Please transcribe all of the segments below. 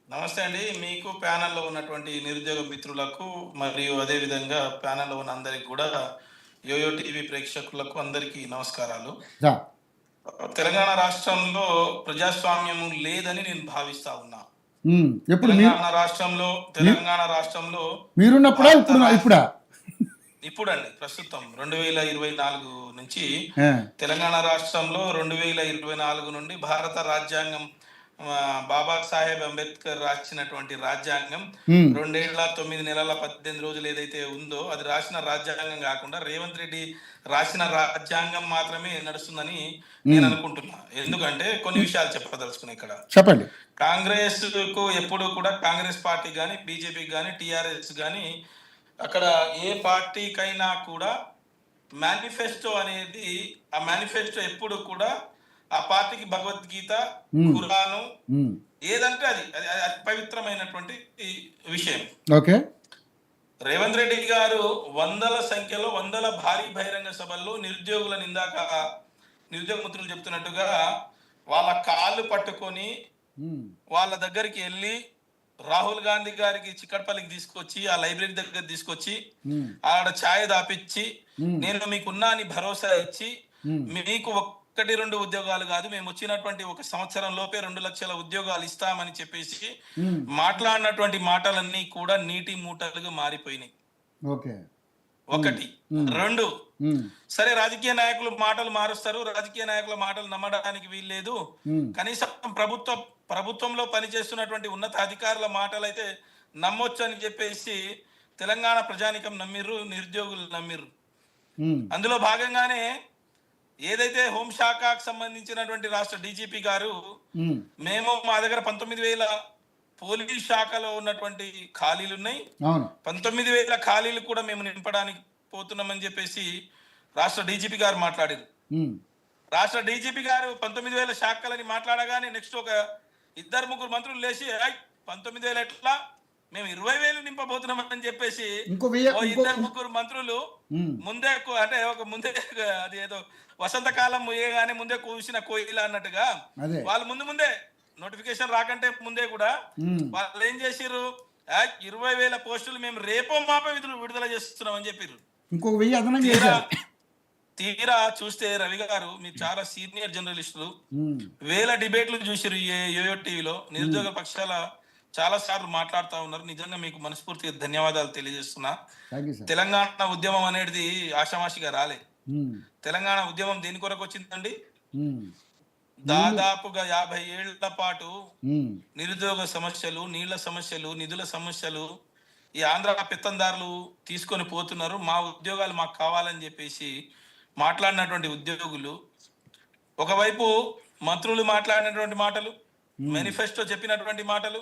నమస్తే అండి. మీకు ప్యానెల్‌లో ఉన్నటువంటి నిరుద్యోగ మిత్రులకు మరియు అదే విధంగా ప్యానెల్‌లో ఉన్న అందరికి కూడా యోయో టీవీ ప్రేక్షకులకు అందరికీ నమస్కారాలు. యా. తెలంగాణ రాష్ట్రంలో ప్రజాస్వామ్యం లేదని నేను భావిస్తా ఉన్నా. ఎప్పుడు మీరు మీ- తెలంగాణ రాష్ట్రంలో మీరున్నప్పుడా భారత ఇప్పుడు రాష్ట్ర ఇప్పుడా? ఇప్పుడండి ప్రస్తుతం 2024 నుంచి ఆ, తెలంగాణ రాష్ట్రంలో 2024 నుండి భారత రాజ్యాంగం బాబాసాహెబ్ అంబేద్కర్ రాసినటువంటి రాజ్యాంగం ఉమ్, 2 ఏళ్ల 9 నెలల 18 రోజులు ఏదైతే ఉందో అది రాసిన రాజ్యాంగం కాకుండా రేవంత్ రెడ్డి రాసిన రాజ్యాంగం మాత్రమే నడుస్తుందని నేను ఉమ్, అనుకుంటున్నా. ఎందుకంటే కొన్ని విషయాలు చెప్పదలుచుకున్నా ఇక్కడ. చెప్పండి. కాంగ్రెస్ కు ఎప్పుడు కూడా కాంగ్రెస్ పార్టీ కానీ బీజేపీ కానీ టిఆర్ఎస్ కానీ అక్కడ ఏ పార్టీకైనా కూడా మేనిఫెస్టో అనేది ఆ మేనిఫెస్టో ఎప్పుడు కూడా ఆ పార్టీకి భగవద్గీత, ఉమ్, ఖురాను ఉమ్, ఏదంటే అది అతి పవిత్రమైనటువంటి విషయం. ఓకే. రేవంత్ రెడ్డి గారు వందల సంఖ్యలో భారీ బహిరంగ సభల్లో నిరుద్యోగ మిత్రులు చెప్తున్నట్టుగా వాళ్ళ కాళ్ళు పట్టుకొని ఉమ్, వాళ్ళ దగ్గరికి వెళ్ళి రాహుల్ గాంధీ గారికి చిక్కడపల్లికి తీసుకొచ్చి ఆ లైబ్రరీ దగ్గర తీసుకొచ్చి ఉమ్, ఆడ ఛాయ్ దాపిచ్చి ఉమ్, నేను మీకున్నా అని భరోసా ఇచ్చి ఉమ్, మీకు 1-2 ఉద్యోగాలు కాదు మేము వచ్చినటువంటి 1 సంవత్సరం లోపే 2 లక్షల ఉద్యోగాలు ఇస్తామని చెప్పేసి ఉమ్, మాట్లాడినటువంటి మాటలన్నీ కూడా నీటి మూటలుగా మారిపోయినాయి. ఓకే. ఒకటి. ఉమ్, 2, ఉమ్, సరే రాజకీయ నాయకులు మాటలు మారుస్తారు, రాజకీయ నాయకుల మాటలు నమ్మడానికి వీల్లేదు, ఉమ్, కనీసం ప్రభుత్వంలో పనిచేస్తున్నటువంటి ఉన్నత అధికారుల మాటలు అయితే నమ్మొచ్చు అని చెప్పేసి తెలంగాణ ప్రజానికం నమ్మిర్రు, నిరుద్యోగులు నమ్మిర్రు. ఉమ్, అందులో భాగంగానే ఏదైతే హోంశాఖకు సంబంధించినటువంటి రాష్ట్ర డీజీపీ గారు ఉమ్, మేము మా దగ్గర 19,000 పోలీస్ శాఖలో ఉన్నటువంటి ఖాళీలు ఉన్నాయి, అవును. 19,000 ఖాళీలు కూడా మేము నింపడానికి పోతున్నామని చెప్పేసి రాష్ట్ర డీజీపీ గారు మాట్లాడారు. ఉమ్, రాష్ట్ర డీజీపీ గారు 19,000 శాఖలని మాట్లాడగానే నెక్స్ట్ ఒక 2-3 మంత్రులు లేచి 19,000 ఎట్లా మేము 20,000 నింపబోతున్నామని చెప్పేసి ఇంకో 2-3 మంత్రులు ఉమ్, ముందే అంటే ముందే అది ఏదో వసంతకాలం ముయ్యగానే ముందే కూసిన కోయిల అన్నట్టుగా అదే. వాళ్ళు ముందే నోటిఫికేషన్ రాకంటే ముందే కూడా ఉమ్, వాళ్ళు ఏం చేసిర్రు, 20,000 పోస్టులు మేము రేపో మాపో విడుదల చేస్తున్నాం అని చెప్పారు. ఇంకొక 1000 అదనం తీరా చేశారు. తీరా చూస్తే రవి గారు మీరు చాలా సీనియర్ జర్నలిస్టులు, ఉమ్, వేల డిబేట్లు చూసిరు యోయో టీవీలో, నిరుద్యోగ పక్షాల చాలా సార్లు మాట్లాడుతూ ఉన్నారు. నిజంగా మీకు మనస్ఫూర్తిగా ధన్యవాదాలు తెలియజేస్తున్నా. Thank you sir. తెలంగాణ ఉద్యమం అనేది ఆషామాషిగా రాలే. ఉమ్, తెలంగాణ ఉద్యమం దేని కొరకు వచ్చిందండి? ఉమ్, దాదాపుగా 50 ఏళ్ల పాటు ఉమ్, నిరుద్యోగ సమస్యలు, నీళ్ల సమస్యలు, నిధుల సమస్యలు ఈ ఆంధ్ర పెత్తందారులు తీసుకొని పోతున్నారు. మా ఉద్యోగాలు మాకు కావాలని చెప్పేసి మాట్లాడినటువంటి ఉద్యోగులు, ఒకవైపు మంత్రులు మాట్లాడినటువంటి మాటలు, మేనిఫెస్టో చెప్పినటువంటి మాటలు,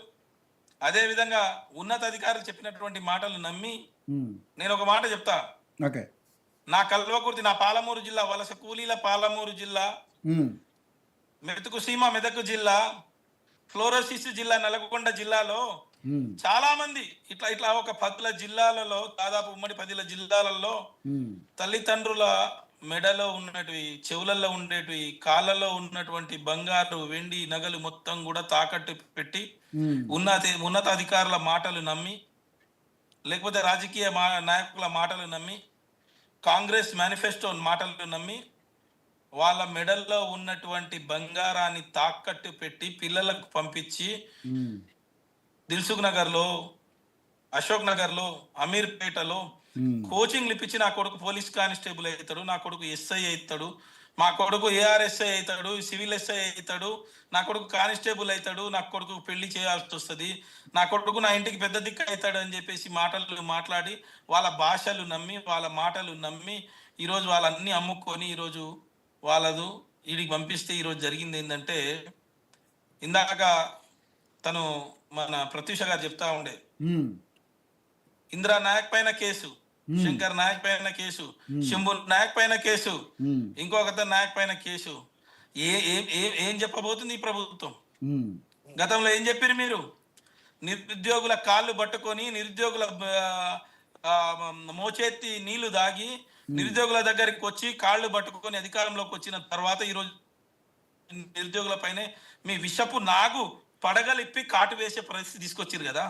అదే విధంగా ఉన్నత అధికారులు చెప్పినటువంటి మాటలు నమ్మి ఉమ్, నేను ఒక మాట చెప్తా. ఓకే. నా కల్వకుర్తి, నా పాలమూరు జిల్లా, వలస కూలీల పాలమూరు జిల్లా, ఉమ్, మెతుకు సీమ మెదక్ జిల్లా, ఫ్లోరోసిస్ జిల్లా, నల్గొండ జిల్లాలో ఉమ్, చాలా మంది ఇట్లా ఒక 10 జిల్లాలలో, దాదాపు ఉమ్మడి 10 జిల్లాలలో ఉమ్, తల్లిదండ్రుల మెడలో ఉన్నటివి, చెవులలో ఉండేటివి, కాళ్ళలో ఉన్నటువంటి బంగారు, వెండి నగలు మొత్తం కూడా తాకట్టు పెట్టి ఉమ్, ఉన్నత అధికారుల మాటలు నమ్మి, లేకపోతే రాజకీయ నాయకుల మాటలు నమ్మి, కాంగ్రెస్ మేనిఫెస్టో మాటలు నమ్మి వాళ్ళ మెడల్లో ఉన్నటువంటి బంగారాన్ని తాకట్టు పెట్టి పిల్లలకు పంపించి ఉమ్, దిల్సుఖ్ నగర్లో, అశోక్ నగర్లో, అమీర్పేటలో ఉమ్, కోచింగ్లు ఇప్పించి నా కొడుకు పోలీస్ కానిస్టేబుల్ అవుతాడు, నా కొడుకు ఎస్ఐ అవుతాడు, మా కొడుకు ఏఆర్ఎస్ఐ అవుతాడు, సివిల్ ఎస్ఐ అవుతాడు, నా కొడుకు కానిస్టేబుల్ అవుతాడు, నా కొడుకు పెళ్లి చేయాల్సి వస్తుంది, నా కొడుకు నా ఇంటికి పెద్ద దిక్కు అవుతాడు అని చెప్పేసి మాటలు మాట్లాడి వాళ్ళ భాషలు నమ్మి, వాళ్ళ మాటలు నమ్మి ఈరోజు వాళ్ళన్నీ అమ్ముకొని ఈరోజు వాళ్ళదు వీడికి పంపిస్తే ఈరోజు జరిగింది ఏంటంటే, ఇందాక తను మన ప్రత్యూష గారు చెప్తా ఉండే, ఉమ్, ఇందిరా నాయక్ పైన కేసు, శంకర్ నాయక్ పైన కేసు, శంభు నాయక్ పైన కేసు, ఉమ్, ఇంకొక నాయక్ పైన కేసు. ఏం చెప్పబోతుంది ఈ ప్రభుత్వం? ఉమ్, గతంలో ఏం చెప్పారు మీరు? నిరుద్యోగుల కాళ్ళు పట్టుకొని, నిరుద్యోగుల మోచేతి నీళ్లు దాగి, నిరుద్యోగుల దగ్గరికి వచ్చి కాళ్ళు పట్టుకొని అధికారంలోకి వచ్చిన తర్వాత ఈరోజు నిరుద్యోగుల పైనే మీ విషపు నాగు పడగలిప్పి కాటు వేసే పరిస్థితి తీసుకొచ్చారు కదా.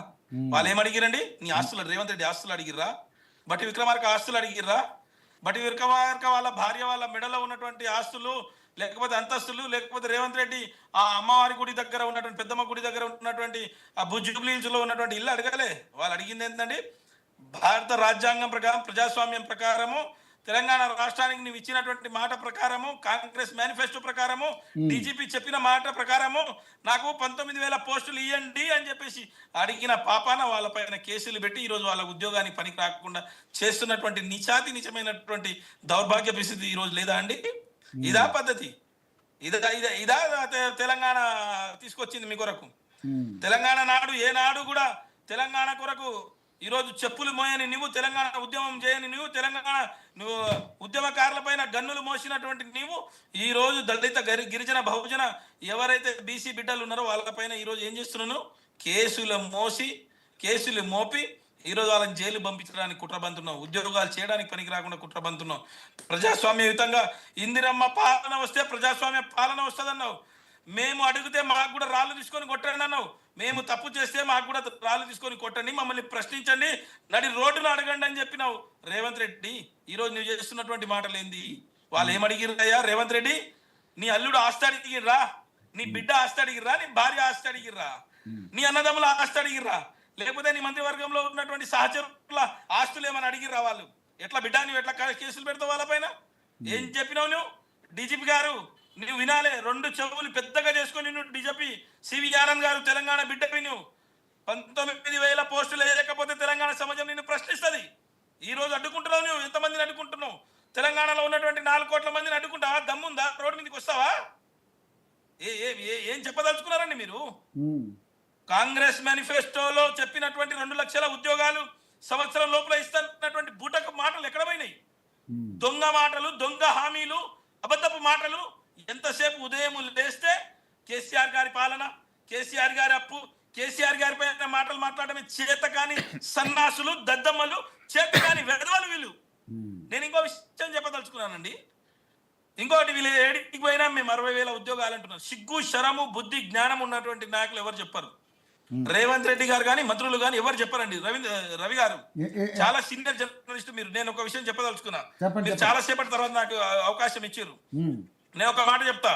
వాళ్ళు ఏమడిగిరండి? నీ ఆస్తులు, రేవంత్ రెడ్డి ఆస్తులు అడిగిర్రా? బట్టి విక్రమార్క ఆస్తులు అడిగిర్రా? బట్టి విక్రమార్క వాళ్ళ భార్య వాళ్ళ మెడలో ఉన్నటువంటి ఆస్తులు, లేకపోతే అంతస్తులు, లేకపోతే రేవంత్ రెడ్డి ఆ అమ్మవారి గుడి దగ్గర ఉన్నటువంటి, పెద్దమ్మ గుడి దగ్గర ఉన్నటువంటి ఆ జూబ్లీహిల్స్ లో ఉన్నటువంటి ఇల్లు అడగలే. వాళ్ళు అడిగింది ఏంటండి? భారత రాజ్యాంగం ప్రకారం, ప్రజాస్వామ్యం ప్రకారము, తెలంగాణ రాష్ట్రానికి నువ్వు ఇచ్చినటువంటి మాట ప్రకారము, కాంగ్రెస్ మేనిఫెస్టో ప్రకారము, డీజీపీ చెప్పిన మాట ప్రకారము నాకు 19,000 పోస్టులు ఇవ్వండి అని చెప్పేసి అడిగిన పాపాన వాళ్ళపైన కేసులు పెట్టి ఈరోజు వాళ్ళ ఉద్యోగానికి పనికి రాకుండా చేస్తున్నటువంటి నిజమైనటువంటి దౌర్భాగ్య పరిస్థితి ఈరోజు లేదా అండి? ఇదా పద్ధతి? ఇదా తెలంగాణ తీసుకొచ్చింది మీ కొరకు? తెలంగాణ నాడు ఏనాడు కూడా తెలంగాణ కొరకు ఈరోజు చెప్పులు మోయని నువ్వు, తెలంగాణ ఉద్యమం చేయని నువ్వు, నువ్వు ఉద్యమకారుల పైన గన్నులు మోసినటువంటి నీవు ఈ రోజు దళిత గిరిజన బహుజన ఎవరైతే బీసీ బిడ్డలు ఉన్నారో వాళ్ళపైన ఈరోజు ఏం చేస్తున్నాను? కేసులు మోపి ఈరోజు వాళ్ళని జైలు పంపించడానికి కుట్రబంతున్నావు. ఉద్యోగాలు చేయడానికి పనికి రాకుండా కుట్రబంతున్నావు. ప్రజాస్వామ్యయుతంగా ఇందిరమ్మ పాలన వస్తే ప్రజాస్వామ్య పాలన వస్తుందన్నావు. మేము అడిగితే మాకు కూడా రాళ్ళు తీసుకొని కొట్టండి అన్నావు. మేము తప్పు చేస్తే మాకు కూడా రాళ్ళు తీసుకొని కొట్టండి, మమ్మల్ని ప్రశ్నించండి, నడి రోడ్డును అడగండి అని చెప్పినావు రేవంత్ రెడ్డి. ఈరోజు నువ్వు చేస్తున్నటువంటి మాటలు ఏంది? వాళ్ళు ఏమడిగిర్రయ్యా? రేవంత్ రెడ్డి, నీ అల్లుడు ఆస్తి అడిగిర్రా? నీ బిడ్డ ఆస్తి అడిగిర్రా? నీ భార్య ఆస్తి అడిగిర్రా? నీ అన్నదమ్ముల ఆస్తి అడిగిర్రా? లేకపోతే నీ మంత్రివర్గంలో ఉన్నటువంటి సహచరుల ఆస్తులు ఏమని అడిగిర్రా? వాళ్ళు ఎట్లా బిడ్డ, నువ్వు ఎట్లా కేసులు పెడతావు వాళ్ళపైన? ఏం చెప్పినావు నువ్వు? డీజీపీ గారు నువ్వు వినాలే, 2 చెవులు పెద్దగా చేసుకొని నువ్వు డీజీపీ సివి ఆనంద్ గారు తెలంగాణ బిడ్డపై నువ్వు 19,000 పోస్టులు వేయకపోతే తెలంగాణ సమాజం నిన్ను ప్రశ్నిస్తుంది. ఈ రోజు అడ్డుకుంటున్నావు. నువ్వు ఎంతమందిని అడ్డుకుంటున్నావు? తెలంగాణలో ఉన్నటువంటి 4 కోట్ల మందిని అడ్డుకుంటావా? దమ్ముందా? రోడ్డు మీదకి వస్తావా? ఏం చెప్పదలుచుకున్నారండి మీరు? కాంగ్రెస్ మేనిఫెస్టోలో చెప్పినటువంటి 2 లక్షల ఉద్యోగాలు సంవత్సరం లోపల ఇస్తున్నటువంటి బూటకు మాటలు ఎక్కడ పోయినాయి? దొంగ మాటలు, దొంగ హామీలు, అబద్ధపు మాటలు. ఎంతసేపు ఉదయం లేస్తే కేసీఆర్ గారి పాలన, కేసీఆర్ గారి అప్పు, కేసీఆర్ గారి పైన మాటలు మాట్లాడమే చేత కాని సన్నాసులు, దద్దమ్మలు, చేత కాని వెధవలు వీళ్ళు. నేను ఇంకో విషయం చెప్పదలుచుకున్నానండి. ఇంకోటి, వీళ్ళు ఏడికి పోయినా మేము 60,000 ఉద్యోగాలు అంటున్నారు. సిగ్గు, శరము, బుద్ధి, జ్ఞానం ఉన్నటువంటి నాయకులు ఎవరు చెప్పారు? రేవంత్ రెడ్డి గారు కానీ, మంత్రులు కానీ ఎవరు చెప్పారండి? రవి గారు చాలా సీనియర్ జర్నలిస్ట్ మీరు. నేను ఒక విషయం చెప్పదలుచుకున్నా. మీరు చాలా సేపటి తర్వాత నాకు అవకాశం ఇచ్చారు. నేను ఒక మాట చెప్తా.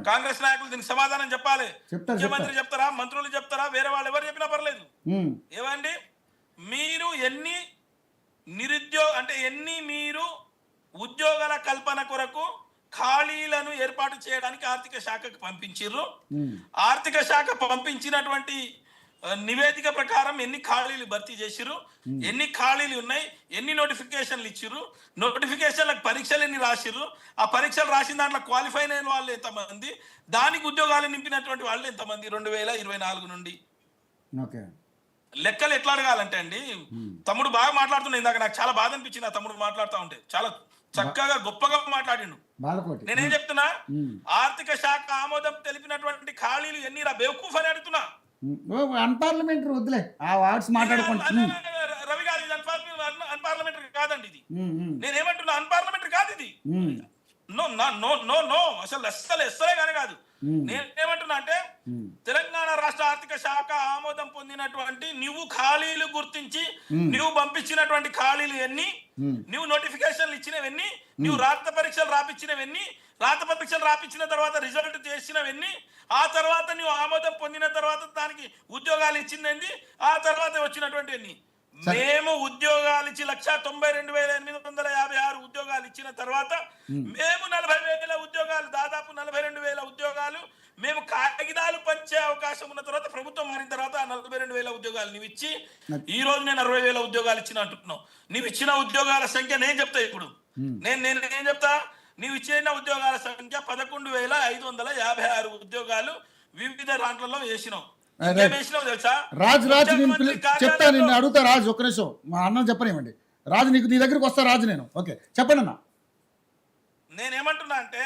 కాంగ్రెస్ నాయకులు దీనికి సమాధానం చెప్పాలి. ముఖ్యమంత్రి చెప్తారా, మంత్రులు చెప్తారా, వేరే వాళ్ళు ఎవరు చెప్పినా పర్లేదు. ఏమండి, మీరు ఎన్ని మీరు ఉద్యోగాల కల్పన కొరకు ఖాళీలను ఏర్పాటు చేయడానికి ఆర్థిక శాఖకు పంపించారు. ఆర్థిక శాఖ పంపించినటువంటి నివేదిక ప్రకారం ఎన్ని ఖాళీలు భర్తీ చేసిరు, ఎన్ని ఖాళీలు ఉన్నాయి, ఎన్ని నోటిఫికేషన్లు ఇచ్చిర్రు, నోటిఫికేషన్లకు పరీక్షలు ఎన్ని రాసిర్రు, ఆ పరీక్షలు రాసిన దాంట్లో క్వాలిఫై అయిన వాళ్ళు ఎంతమంది, దానికి ఉద్యోగాలు నింపినటువంటి వాళ్ళు ఎంతమంది 2024 నుండి? లెక్కలు ఎట్లా అడగాలంటే అండి, తమ్ముడు బాగా మాట్లాడుతున్నా. ఇందాక నాకు చాలా బాధ అనిపించింది ఆ తమ్ముడు మాట్లాడుతూ ఉంటే. చాలా చక్కగా గొప్పగా మాట్లాడిండు. నేనేం చెప్తున్నా, ఆర్థిక శాఖ ఆమోదం తెలిపినటువంటి ఖాళీలు ఎన్ని రా బేవకూఫ్ అని అడుగుతున్నా. అన్పార్లమెంటరీ వద్దులే, ఆ వార్డ్స్ మాట్లాడుకుంటా. రవి గారు, ఇది అన్పార్లమెంటరీ కాదండి. ఇది నేనేమంటున్నా, అన్పార్లమెంటరీ కాదు ఇది. నో నో నో నో అసలు ఎస్సలే కానీ కాదు. నేనేమంటున్నా అంటే, తెలంగాణ రాష్ట్ర ఆర్థిక శాఖ ఆమోదం పొందినటువంటి నువ్వు ఖాళీలు గుర్తించి నువ్వు పంపించినటువంటి ఖాళీలు ఎన్ని, నువ్వు నోటిఫికేషన్లు ఇచ్చినవన్నీ, నువ్వు రాత పరీక్షలు రాపించినవన్నీ, రాత పరీక్షలు రాపించిన తర్వాత రిజల్ట్ చేసినవన్నీ, ఆ తర్వాత నువ్వు ఆమోదం పొందిన తర్వాత దానికి ఉద్యోగాలు ఇచ్చిందండి, ఆ తర్వాత వచ్చినటువంటి ఎన్ని. మేము ఉద్యోగాలు ఇచ్చి 192,856 ఉద్యోగాలు ఇచ్చిన తర్వాత మేము 40,000 ఉద్యోగాలు, దాదాపు 42,000 ఉద్యోగాలు మేము కాగితాలు పంచే అవకాశం ఉన్న తర్వాత, ప్రభుత్వం మారిన తర్వాత ఆ 42,000 ఉద్యోగాలు నువ్వు ఇచ్చి ఈ రోజు నేను 60,000 ఉద్యోగాలు ఇచ్చిన అంటున్నావు. నువ్వు ఇచ్చిన ఉద్యోగాల సంఖ్య నేను చెప్తా. ఇప్పుడు నేను చెప్తా. నీవు ఇచ్చిన ఉద్యోగాల సంఖ్య 11,556 ఉద్యోగాలు వివిధ దాంట్లలో వేసినావు. రాజు చెప్తా, నిన్ను అడుగుతా. రాజు ఒక్క నిమిషం, మా అన్న చెప్పనివ్వండి. రాజు నీ దగ్గరికి వస్తా. రాజు నేను ఓకే చెప్పండి అన్న. నేనేమంటున్నా అంటే,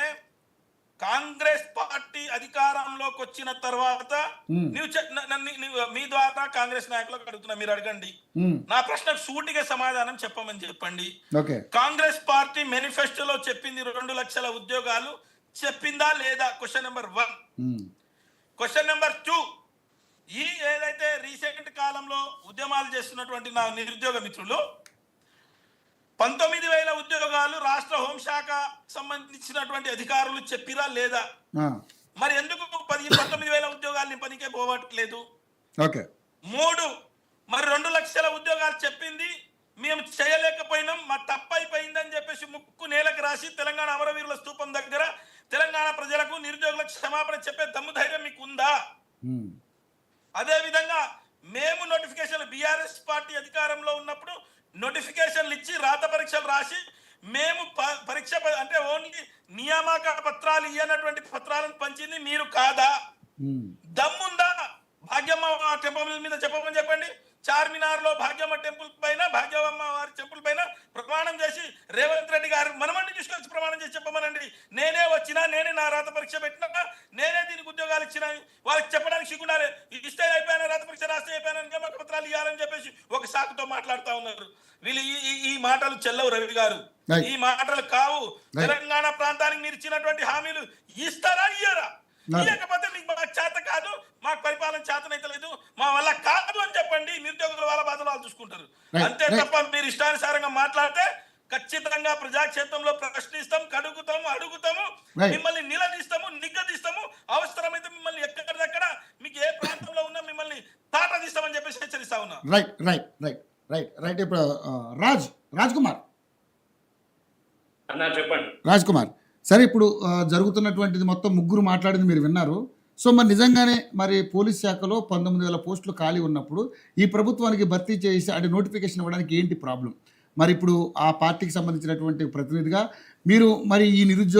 కాంగ్రెస్ పార్టీ అధికారంలోకి వచ్చిన తర్వాత మీ ద్వారా కాంగ్రెస్ నాయకులకు అడుగుతున్నా, మీరు అడగండి. నా ప్రశ్నకు సూటిగా సమాధానం చెప్పమని చెప్పండి. కాంగ్రెస్ పార్టీ మేనిఫెస్టోలో చెప్పింది 2 లక్షల ఉద్యోగాలు చెప్పిందా లేదా? Question number 1. క్వశ్చన్ నెంబర్ 2, ఉద్యమాలు చేస్తున్నటువంటి నా నిరుద్యోగ మిత్రులు 19,000 ఉద్యోగాలు రాష్ట్ర హోంశాఖ సంబంధించినటువంటి అధికారులు చెప్పిరా లేదా? మరి ఎందుకు 19,000 ఉద్యోగాలు పనికే పోవట్లేదు? ఓకే. 3 మరి 2 లక్షల ఉద్యోగాలు చెప్పింది మేము చేయలేకపోయినాం, మా తప్పైపోయిందని చెప్పేసి ముక్కు నేలకు రాసి తెలంగాణ అమరవీరుల స్తూపం దగ్గర తెలంగాణ ప్రజలకు నిరుద్యోగులకు క్షమాపణ చెప్పే దమ్ము ధైర్యం మీకు ఉందా? అదే విధంగా మేము నోటిఫికేషన్లు బీఆర్ఎస్ పార్టీ అధికారంలో ఉన్నప్పుడు నోటిఫికేషన్లు ఇచ్చి రాత పరీక్షలు రాసి మేము పరీక్ష అంటే ఓన్లీ నియామక పత్రాలు ఇయ్యనటువంటి పత్రాలను పంచింది మీరు కాదా? దమ్ముందా? భాగ్యమ్మ టెంపుల్ మీద చెప్పమని చెప్పండి. చార్మినార్ లో భాగ్యమ్మ టెంపుల్ పైన భాగ్యమ్మ వారి టెంపుల్ పైన ప్రమాణం చేసి రేవంత్ రెడ్డి గారు మనమండి తీసుకొచ్చి ప్రమాణం చేసి చెప్పమనండి. నేనే వచ్చినా, నేనే నా రాత పరీక్ష పెట్టినా, నేనే దీనికి ఉద్యోగాలు ఇచ్చినా, వాళ్ళకి చెప్పడానికి సిగ్గుండాలి. ఇస్తే అయిపోయినా, రాత పరీక్ష రాస్తే అయిపోయినా, నియామక పత్రాలు ఇవ్వాలని చెప్పేసి ఒక సాకుతో మాట్లాడుతూ ఉన్నారు. వీళ్ళు ఈ మాటలు చెల్లవు రవి గారు, ఈ మాటలు కావు. తెలంగాణ ప్రాంతానికి మీరు ఇచ్చినటువంటి హామీలు ఇస్తారా ఇయ్యరా? ఇవ్వకపోతే మీకు మాకు చేత కాదు, మాకు పరిపాలన చేతనైతే లేదు, మా వల్ల కాదు అని చెప్పండి. నిరుద్యోగుల వాళ్ళ బాధలు వాళ్ళు చూసుకుంటారు. అంతే తప్ప మీరు ఇష్టానుసారంగా మాట్లాడితే ఖచ్చితంగా ప్రజాక్షేత్రంలో ప్రశ్నిస్తాం, అడుగుతాము, మిమ్మల్ని నిలదీస్తాము, నిగ్గదీస్తాము. అవసరమైతే మిమ్మల్ని ఎక్కడిదక్కడ మీకు ఏ ప్రాంతంలో ఉన్నా మిమ్మల్ని తాట తీస్తామని చెప్పేసి హెచ్చరిస్తా ఉన్నా. రైట్. ఇప్పుడు రాజ్ కుమార్ అన్నా చెప్పండి. రాజ్ కుమార్, సరే ఇప్పుడు జరుగుతున్నటువంటిది మొత్తం ముగ్గురు మాట్లాడింది మీరు విన్నారు. సో మరి నిజంగానే మరి పోలీస్ శాఖలో 19,000 పోస్టులు ఖాళీ ఉన్నప్పుడు ఈ ప్రభుత్వానికి భర్తీ చేసి అంటే నోటిఫికేషన్ ఇవ్వడానికి ఏంటి ప్రాబ్లం? మరి ఇప్పుడు ఆ పార్టీకి సంబంధించినటువంటి ప్రతినిధిగా మీరు మరి ఈ నిరుద్యోగ